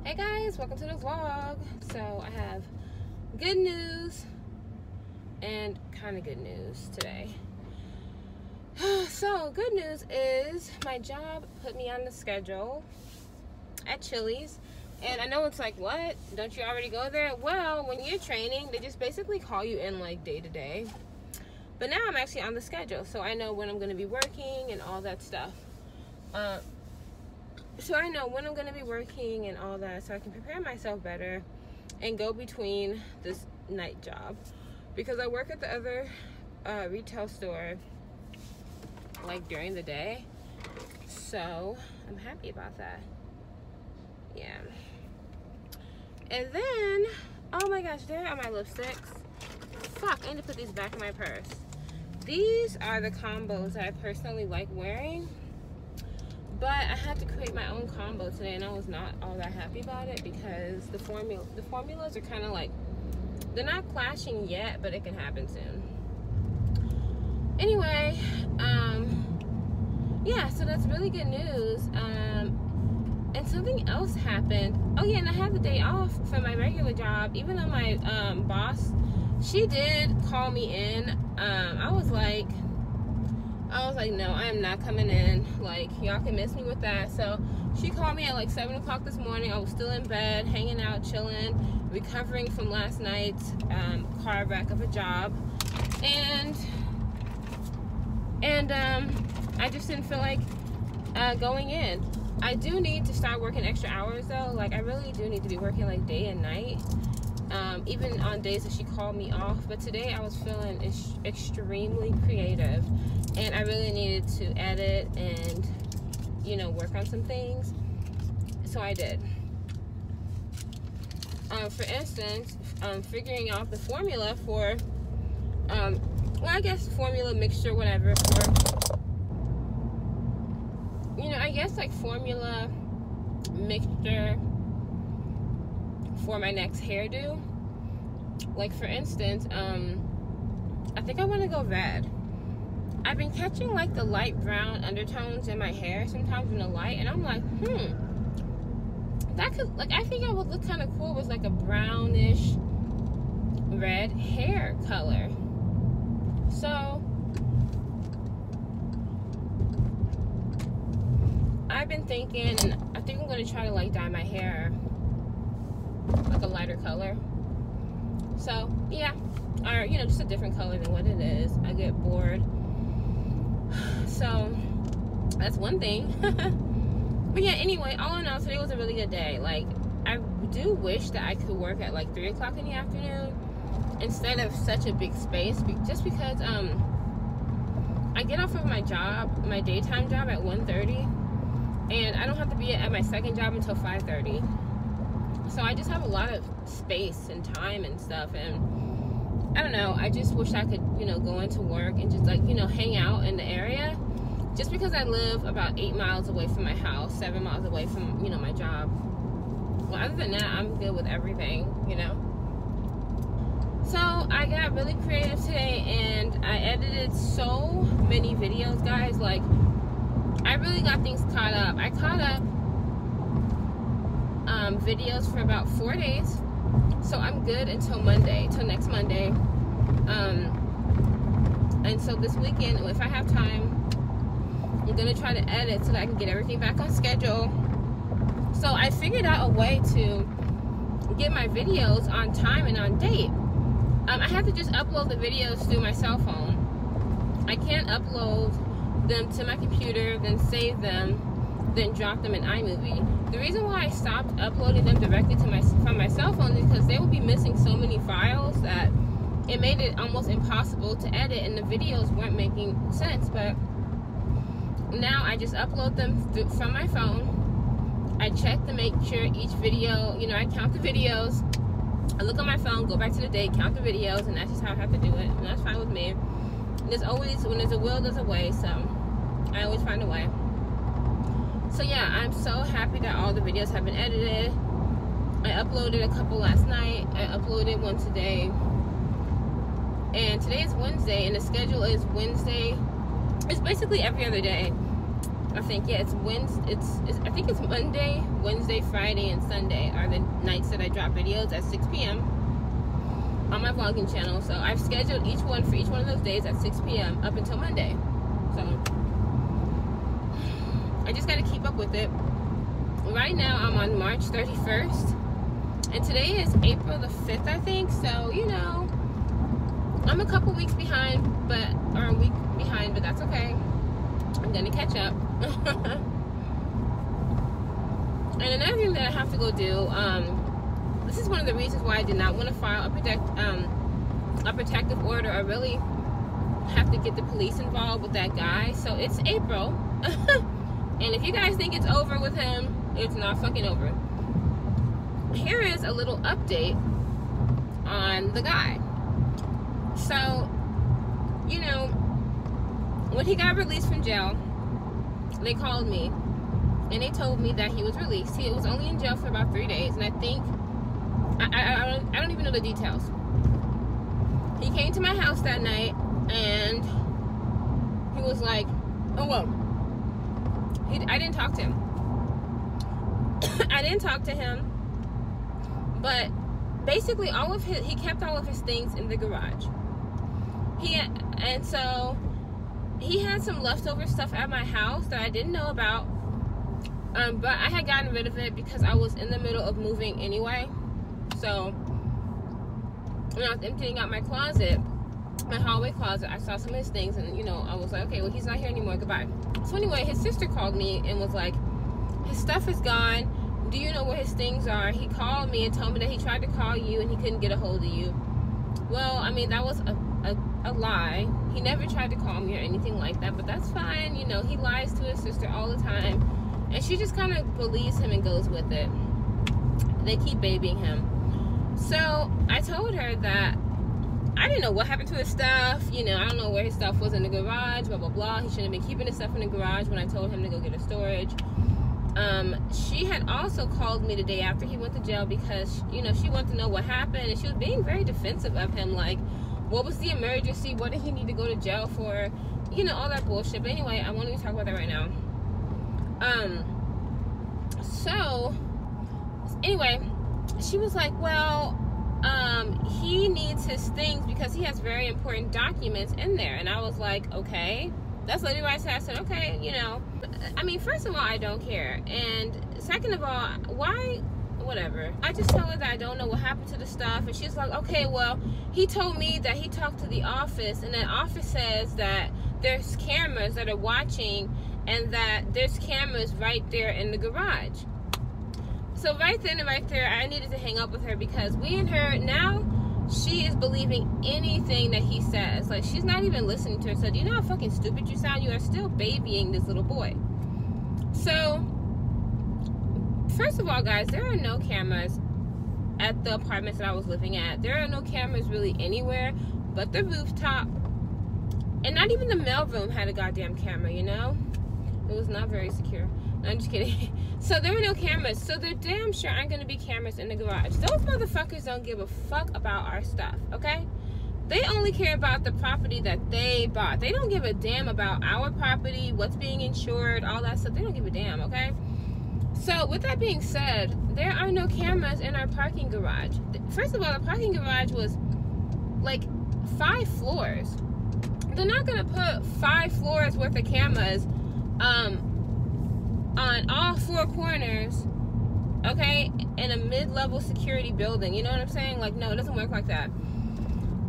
Hey guys, welcome to the vlog. So I have good news and kind of good news today. So good news is my job put me on the schedule at Chili's. And I know it's like, what? Don't you already go there? Well, when you're training, they just basically call you in like day to day. But now I'm actually on the schedule, so I know when I'm going to be working and all that stuff. So I know when I'm going to be working and all that, so I can prepare myself better and go between this night job. Because I work at the other retail store like during the day. So I'm happy about that. Yeah. And then, oh my gosh, there are my lipsticks. Fuck, I need to put these back in my purse. These are the combos that I personally like wearing. But I had to create my own combo today, and I was not all that happy about it because the formulas are kind of like, they're not clashing yet, but it can happen soon. Anyway, yeah, so that's really good news. And something else happened. Oh yeah, and I had the day off from my regular job, even though my boss, she did call me in. I was like, no, I am not coming in. Like, y'all can miss me with that. So she called me at like 7 o'clock this morning. I was still in bed, hanging out, chilling, recovering from last night's car wreck of a job. And I just didn't feel like going in. I do need to start working extra hours though. Like, I really do need to be working like day and night. Even on days that she called me off. But today I was feeling extremely creative. And I really needed to edit and, you know, work on some things. So I did. For instance, figuring out the formula for, well, I guess formula mixture, whatever, for, you know, I guess like formula mixture for my next hairdo. Like, for instance, I think I want to go red. I've been catching like the light brown undertones in my hair sometimes in the light, and I'm like, that could, like, I think I would look kind of cool with like a brownish red hair color. So I've been thinking, and I think I'm going to try to like dye my hair like a lighter color. So yeah, or, you know, just a different color than what it is. I get bored. So that's one thing. But yeah, anyway, all in all, today was a really good day. Like, I do wish that I could work at like 3 o'clock in the afternoon instead of such a big space, just because I get off of my job, my daytime job, at 1:30, and I don't have to be at my second job until 5:30. So I just have a lot of space and time and stuff, and I don't know, I just wish I could, you know, go into work and just like, you know, hang out in the area. Just because I live about 8 miles away from my house, 7 miles away from, you know, my job. Well, other than that, I'm good with everything, you know. So I got really creative today, and I edited so many videos, guys. Like, I really got things caught up. I caught up videos for about 4 days. So I'm good until Monday, till next Monday. And so this weekend, if I have time, I'm gonna try to edit so that I can get everything back on schedule. So I figured out a way to get my videos on time and on date. I have to just upload the videos through my cell phone. I can't upload them to my computer, then save them, then drop them in iMovie. The reason why I stopped uploading them directly to from my cell phone is because they would be missing so many files that it made it almost impossible to edit, and the videos weren't making sense. But now I just upload them from my phone. I check to make sure each video, you know, I count the videos. I look on my phone, go back to the date, count the videos, and that's just how I have to do it. And that's fine with me. And there's always, when there's a will, there's a way. So I always find a way. So yeah, I'm so happy that all the videos have been edited. I uploaded a couple last night. I uploaded one today. And today is Wednesday, and the schedule is Wednesday. It's basically every other day. I think, yeah, it's Wednesday. I think it's Monday, Wednesday, Friday, and Sunday are the nights that I drop videos at 6 p.m. on my vlogging channel. So I've scheduled each one for each one of those days at 6 p.m. up until Monday. So I just got to keep up with it. Right now I'm on March 31st, and today is April the 5th, I think. So, you know, I'm a couple weeks behind, or a week behind, but that's okay. I'm gonna catch up. And another thing that I have to go do, this is one of the reasons why I did not want to file a protective order, or really have to get the police involved with that guy. So it's April. And if you guys think it's over with him, it's not fucking over. Here is a little update on the guy. So, you know, when he got released from jail, they called me and they told me that he was released. He was only in jail for about 3 days, and I think I don't even know the details. He came to my house that night and he was like, oh well, I didn't talk to him. I didn't talk to him, but basically he kept all of his things in the garage. And so he had some leftover stuff at my house that I didn't know about, but I had gotten rid of it because I was in the middle of moving anyway. So when I was emptying out my closet, my hallway closet, I saw some of his things, and you know, I was like, okay, well, he's not here anymore, goodbye. So anyway, his sister called me and was like, his stuff is gone, do you know where his things are? He called me and told me that he tried to call you and he couldn't get a hold of you. Well, I mean, that was a lie. He never tried to call me or anything like that, but that's fine. You know, he lies to his sister all the time, and she just kind of believes him and goes with it. They keep babying him. So I told her that I didn't know what happened to his stuff. You know, I don't know where his stuff was in the garage, blah, blah, blah. He shouldn't have been keeping his stuff in the garage when I told him to go get a storage. She had also called me the day after he went to jail because, you know, she wanted to know what happened, and she was being very defensive of him, like, what was the emergency? What did he need to go to jail for? You know, all that bullshit. But anyway, I won't even talk about that right now. So, anyway, she was like, well, he needs his things because he has very important documents in there. And I was like, okay. That's literally what I said. I said, okay, you know. I mean, first of all, I don't care. And second of all, why? Whatever. I just tell her that I don't know what happened to the stuff, and she's like, okay, well, he told me that he talked to the office, and the office says that there's cameras that are watching, and that there's cameras right there in the garage. So right then and right there, I needed to hang up with her, because we and her, now she is believing anything that he says. Like, she's not even listening to her. So do you know how fucking stupid you sound? You are still babying this little boy. So first of all, guys, there are no cameras at the apartments that I was living at. There are no cameras really anywhere but the rooftop. And not even the mailroom had a goddamn camera, you know? It was not very secure. No, I'm just kidding. So there were no cameras. So there damn sure aren't going to be cameras in the garage. Those motherfuckers don't give a fuck about our stuff, okay? They only care about the property that they bought. They don't give a damn about our property, what's being insured, all that stuff. They don't give a damn, okay? So with that being said, there are no cameras in our parking garage. First of all, the parking garage was like 5 floors. They're not gonna put 5 floors worth of cameras on all 4 corners, okay, in a mid-level security building. You know what I'm saying? Like, no, it doesn't work like that.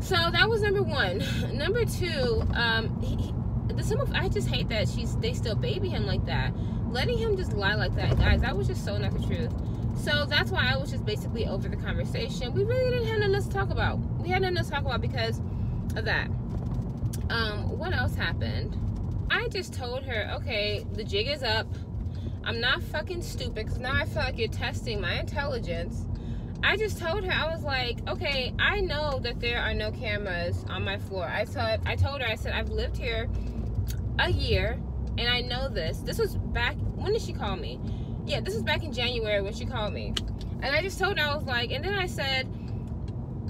So that was number one. Number two, I just hate that they still baby him like that. Letting him just lie like that, guys, that was just so not the truth. So that's why I was just basically over the conversation. We really didn't have nothing else to talk about. We had nothing else to talk about because of that. What else happened? I just told her, okay, the jig is up. I'm not fucking stupid, because now I feel like you're testing my intelligence. I just told her, I was like, okay, I know that there are no cameras on my floor. I told her, I said, I've lived here a year, and I know this. This was back, when did she call me? Yeah, this was back in January when she called me. And I just told her, I was like, and then I said,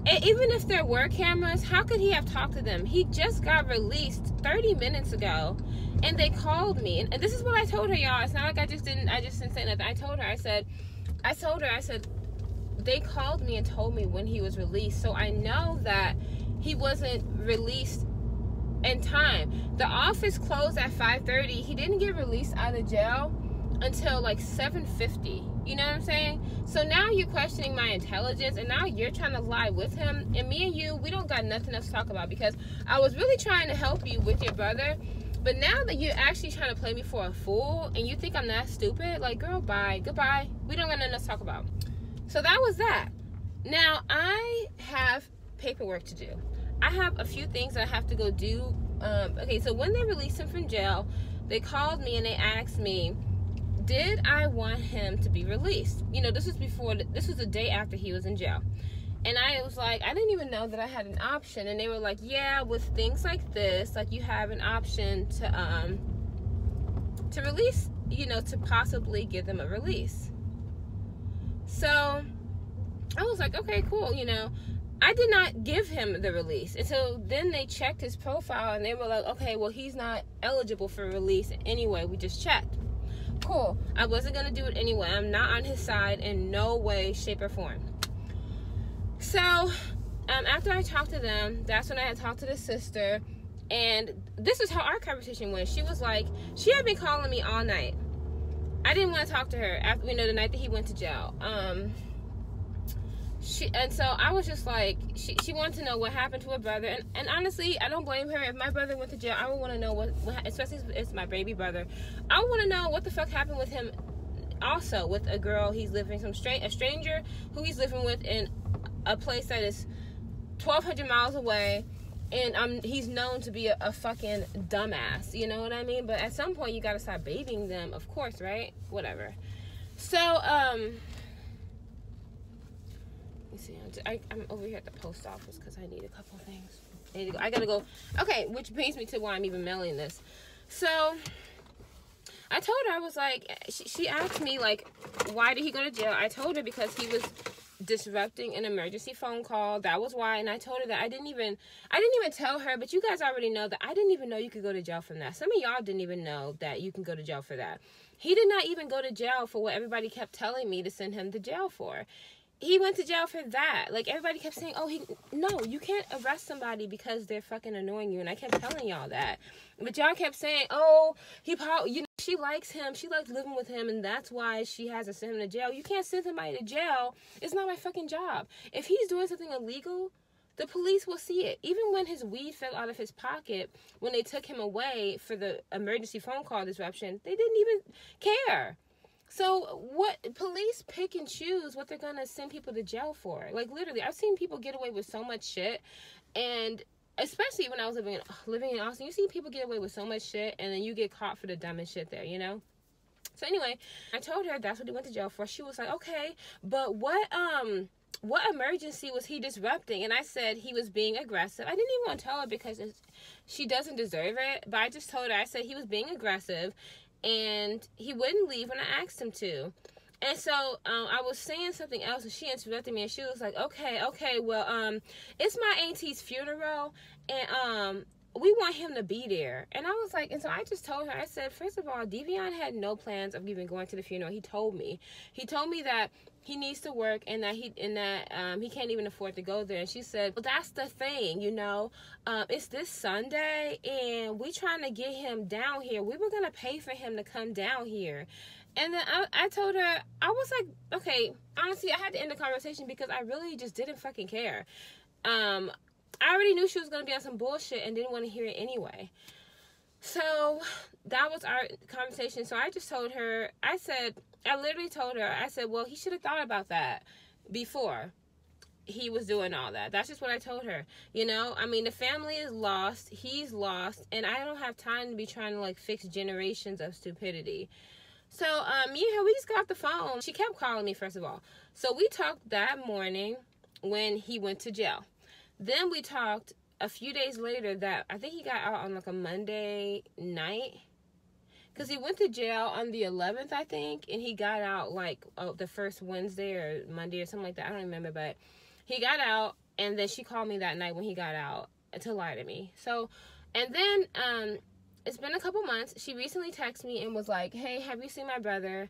even if there were cameras, how could he have talked to them? He just got released 30 minutes ago, and they called me. And this is what I told her, y'all. It's not like I just didn't say nothing. I told her, I said, they called me and told me when he was released. So I know that he wasn't released in time. The office closed at 5:30. He didn't get released out of jail until like 7:50. You know what I'm saying? So now you're questioning my intelligence, and now you're trying to lie with him. And me and you, we don't got nothing else to talk about, because I was really trying to help you with your brother. But now that you're actually trying to play me for a fool, and you think I'm that stupid, like, girl, bye, goodbye. We don't got nothing else to talk about. So that was that. Now I have paperwork to do. I have a few things that I have to go do. Okay, so when they released him from jail, they called me and they asked me, did I want him to be released? You know, this was the day after he was in jail. And I was like, I didn't even know that I had an option. And they were like, yeah, with things like this, like, you have an option to release, you know, to possibly give them a release. So I was like, okay, cool, you know. I did not give him the release. And so then they checked his profile, and they were like, okay, well, he's not eligible for release anyway. We just checked. Cool. I wasn't going to do it anyway. I'm not on his side in no way, shape, or form. So after I talked to them, that's when I had talked to the sister. And this is how our conversation went. She was like, she had been calling me all night. I didn't want to talk to her after, you know, the night that he went to jail. And so I was just like, she wanted to know what happened to her brother. And honestly, I don't blame her. If my brother went to jail, I would want to know what, especially if it's my baby brother. I would want to know what the fuck happened with him also, with a girl he's living, a stranger who he's living with in a place that is 1,200 miles away. And he's known to be a fucking dumbass. You know what I mean? But at some point, you got to stop babying them, of course, right? Whatever. So, see, I'm over here at the post office because I need a couple things. I gotta go. Okay, which brings me to why I'm even mailing this. So I told her, I was like, she asked me, like, why did he go to jail? I told her because he was disrupting an emergency phone call. That was why. And I told her that I didn't even tell her, but you guys already know that I didn't even know you could go to jail from that. Some of y'all didn't even know that you can go to jail for that. He did not even go to jail for what everybody kept telling me to send him to jail for. He went to jail for that. Like, everybody kept saying, oh, no, you can't arrest somebody because they're fucking annoying you. And I kept telling y'all that. But y'all kept saying, oh, she likes him. She likes living with him. And that's why she hasn't sent him to jail. You can't send somebody to jail. It's not my fucking job. If he's doing something illegal, the police will see it. Even when his weed fell out of his pocket, when they took him away for the emergency phone call disruption, they didn't even care. So what, police pick and choose what they're going to send people to jail for. Like, literally, I've seen people get away with so much shit. And especially when I was living in Austin, you see people get away with so much shit, and then you get caught for the dumbest shit there, you know? So anyway, I told her that's what he went to jail for. She was like, okay, but what emergency was he disrupting? And I said he was being aggressive. I didn't even want to tell her because she doesn't deserve it. But I just told her, I said he was being aggressive. And he wouldn't leave when I asked him to. And so I was saying something else, and she interrupted me, and she was like, okay, well, it's my auntie's funeral, and we want him to be there. And I was like, and so I just told her, I said, first of all, Devion had no plans of even going to the funeral. He told me that he needs to work, and that he can't even afford to go there. And she said, well, that's the thing, you know, it's this Sunday, and we trying to get him down here. We were gonna pay for him to come down here. And then I told her, I was like, okay, honestly, I had to end the conversation because I really just didn't fucking care. I already knew she was gonna be on some bullshit and didn't want to hear it anyway. So that was our conversation. So I just told her, I literally told her, I said, well, he should have thought about that before he was doing all that. That's just what I told her. You know, I mean, the family is lost. He's lost. And I don't have time to be trying to, like, fix generations of stupidity. So, me and her, we just got off the phone. She kept calling me, first of all. So we talked that morning when he went to jail. Then we talked a few days later that I think he got out on, like, a Monday night. Because he went to jail on the 11th, I think, and he got out, like, the first Wednesday or Monday or something like that. I don't remember, but he got out, And then she called me that night when he got out to lie to me. So, and then, it's been a couple months. She recently texted me and was like, hey, have you seen my brother?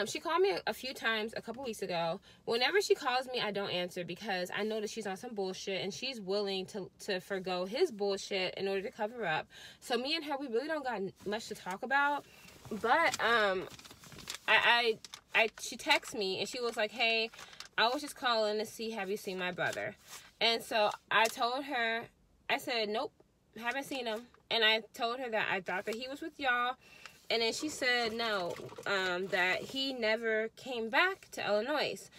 She called me a few times a couple weeks ago. Whenever she calls me, I don't answer because I know that she's on some bullshit and she's willing to forgo his bullshit in order to cover up. So me and her, we really don't got much to talk about. But she texted me and she was like, hey, I was just calling to see, have you seen my brother? And so I told her, I said, nope, haven't seen him. And I told her that I thought that he was with y'all. And then she said no, that he never came back to Illinois,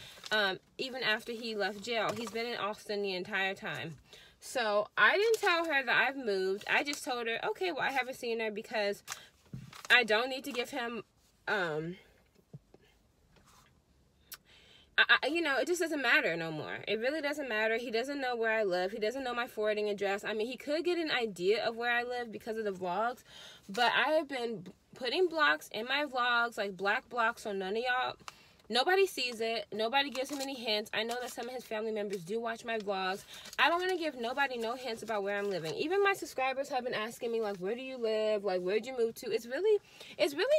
even after he left jail. He's been in Austin the entire time. So I didn't tell her that I've moved. I just told her, okay, well, I haven't seen her because I don't need to give him, you know, it just doesn't matter no more. It really doesn't matter. He doesn't know where I live. He doesn't know my forwarding address. I mean, he could get an idea of where I live because of the vlogs, but I have been putting blocks in my vlogs, like black blocks, so none of y'all, nobody sees it. Nobody gives him any hints. I know that some of his family members do watch my vlogs. I don't want to give nobody no hints about where I'm living. Even my subscribers have been asking me, like, where do you live? Like, where'd you move to? It's really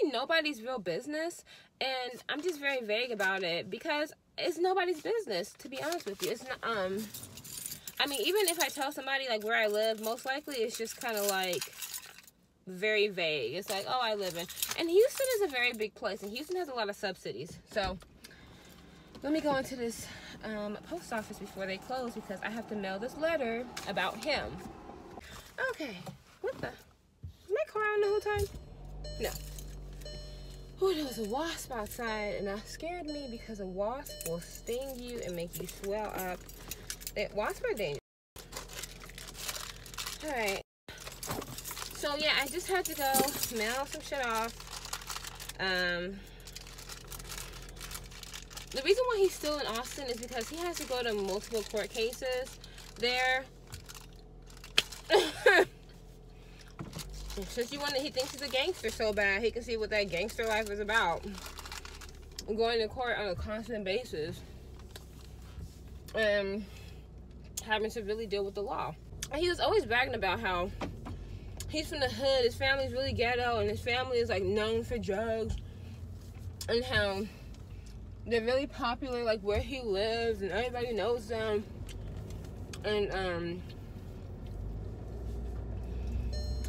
nobody's real business, and I'm just very vague about it because it's nobody's business, to be honest with you. It's not, I mean, even if I tell somebody, like, where I live, most likely it's just kind of, like, very vague. It's like, oh, I live in... And Houston is a very big place, and Houston has a lot of subsidies. So, let me go into this post office before they close because I have to mail this letter about him. Okay. What the... Was my car on the whole time? No. Oh, there was a wasp outside, and that scared me because a wasp will sting you and make you swell up. Wasps are dangerous. Alright. So, yeah, I just had to go mail some shit off. The reason why he's still in Austin is because he has to go to multiple court cases there. Since he thinks he's a gangster so bad, he can see what that gangster life is about. Going to court on a constant basis. And having to really deal with the law. And he was always bragging about how he's from the hood, his family's really ghetto, and his family is, like, known for drugs. And how they're really popular, like, where he lives, and everybody knows them. And,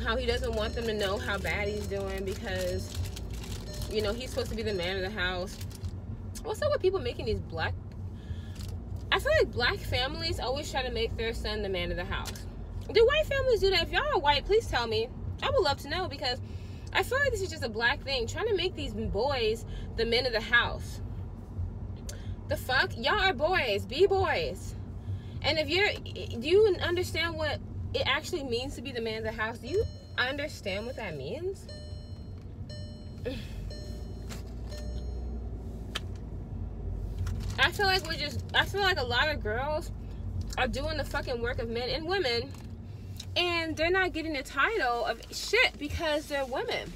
how he doesn't want them to know how bad he's doing because, you know, he's supposed to be the man of the house. What's up with people making these black... I feel like black families always try to make their son the man of the house. Do white families do that? If y'all are white, please tell me. I would love to know because I feel like this is just a black thing. Trying to make these boys the men of the house. The fuck? Y'all are boys. Be boys. And if you're... Do you understand what it actually means to be the man of the house? Do you understand what that means? I feel like a lot of girls are doing the fucking work of men and women, and they're not getting the title of shit because they're women.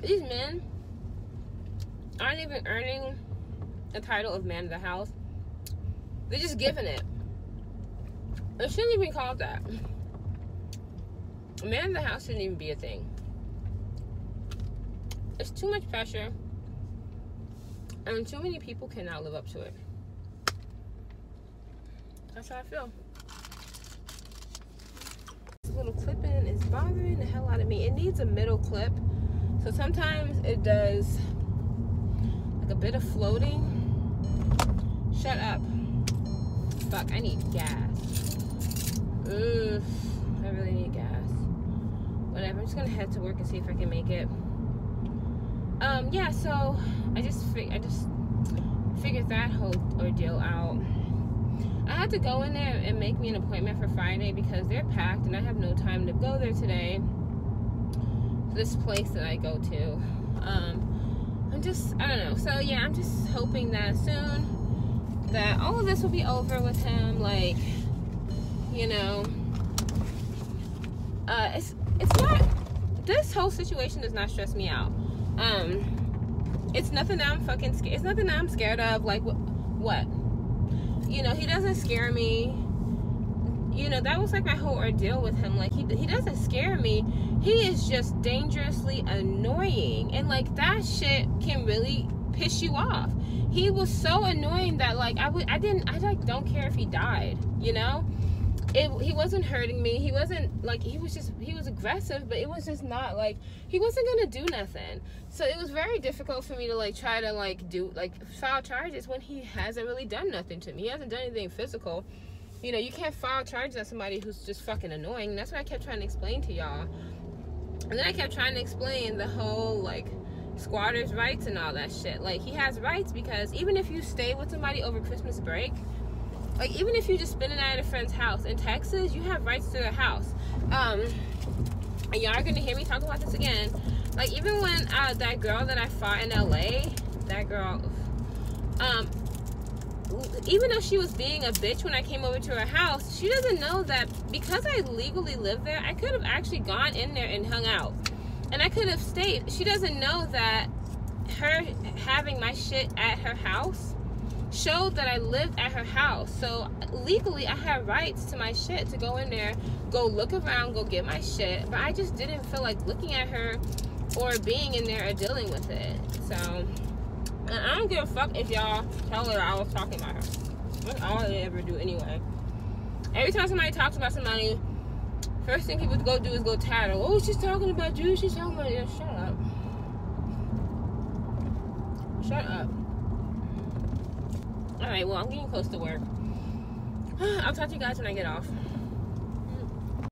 These men aren't even earning the title of man of the house. They're just giving it. It shouldn't even be called that. Man in the house shouldn't even be a thing. It's too much pressure, and too many people cannot live up to it. That's how I feel. This little clip-in is bothering the hell out of me. It needs a middle clip, so sometimes it does like a bit of floating. Shut up. Fuck, I need gas. Ugh, I really need gas. Whatever, I'm just gonna head to work and see if I can make it. Yeah, so I just figured that whole ordeal out. I had to go in there and make me an appointment for Friday because they're packed and I have no time to go there today. This place that I go to. I don't know. So yeah, I'm just hoping that soon that all of this will be over with him. Like, you know, it's not, this whole situation does not stress me out. It's nothing that I'm fucking scared. It's nothing that I'm scared of. Like, what? you know, he doesn't scare me. You know, that was like my whole ordeal with him. Like, he doesn't scare me. He is just dangerously annoying. And, like, that shit can really piss you off. He was so annoying that, like, I don't care if he died, you know? He wasn't hurting me. He wasn't, like, he was aggressive, but it was just not, like, he wasn't gonna do nothing. So it was very difficult for me to, like, try to, like, file charges when he hasn't really done nothing to me. He hasn't done anything physical. You know, you can't file charges on somebody who's just fucking annoying. And that's what I kept trying to explain to y'all. And then I kept trying to explain the whole, like, squatters' rights and all that shit. Like, he has rights because even if you stay with somebody over Christmas break, like, even if you just spend a night at a friend's house in Texas, you have rights to their house. And y'all are gonna hear me talk about this again. Like, even when that girl that I fought in LA, that girl, even though she was being a bitch when I came over to her house, she doesn't know that because I legally live there, I could have actually gone in there and hung out. And I could have stayed. She doesn't know that her having my shit at her house showed that I lived at her house. So legally, I had rights to my shit to go in there, go look around, go get my shit. But I just didn't feel like looking at her or being in there or dealing with it. So I don't give a fuck if y'all tell her I was talking about her. That's all they ever do anyway. Every time somebody talks about somebody, first thing people go do is go tattle. Oh, she's talking about you. She's talking about you. Shut up. Shut up. Alright, well, I'm getting close to work. I'll talk to you guys when I get off.